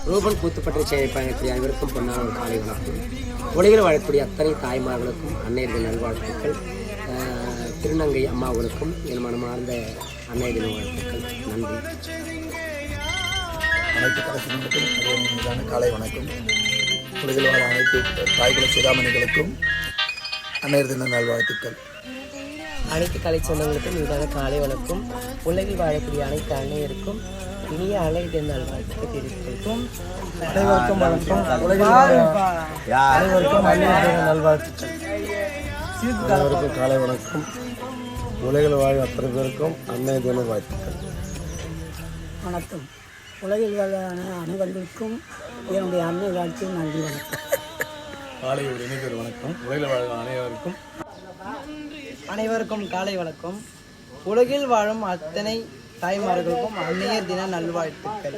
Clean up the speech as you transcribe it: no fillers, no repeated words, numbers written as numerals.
ரூபன் கூத்துப்பற்றி சேவைப்பயணக்கூடிய அனைவருக்கும் பொன்னான ஒரு காலை வணக்கம். உலகில் வாழக்கூடிய அத்தனை தாய்மார்களுக்கும் அன்னையர்கள் நல்வாழ்த்துக்கள். திருநங்கை அம்மாவுகளுக்கும் என் மனமார்ந்த அன்னைய தின வாழ்த்துக்கள். நன்றி. அனைத்து கலசிகளுக்கும் மீதான காலை வணக்கம். உலகில் வாழ அனைத்து தாய்குல சிறாமணிகளுக்கும் அன்னையர் தின நல்வாழ்த்துக்கள். அனைத்து கலை சொந்தங்களுக்கும் மீதான காலை வணக்கம். உலகில் வாழக்கூடிய அனைத்து அன்னையருக்கும் இனிய அன்னையர் தின நல்வாழ்த்துக்கள் தெரிவித்திருக்கும். அனைவருக்கும் வணக்கம். உலகில் அனைவருக்கும் அன்னையர் தின நல்வாழ்த்துக்கள். அனைவருக்கும் காலை வணக்கம். உலகில் வாழும் அத்தனை பேருக்கும் அன்னையர் தின வாழ்த்துக்கள். வணக்கம். உலகில் வாழ அனைவர்களுக்கும் என்னுடைய அன்னை வாழ்த்து. நன்றி. வணக்கம். காலை ஒரு இணைப்பேர் வணக்கம். உலகில் வாழும் அனைவருக்கும் காலை வணக்கம். உலகில் வாழும் அத்தனை தாய்மார்களுக்கும் அன்னையர் தின நல்வாழ்த்துக்கள்.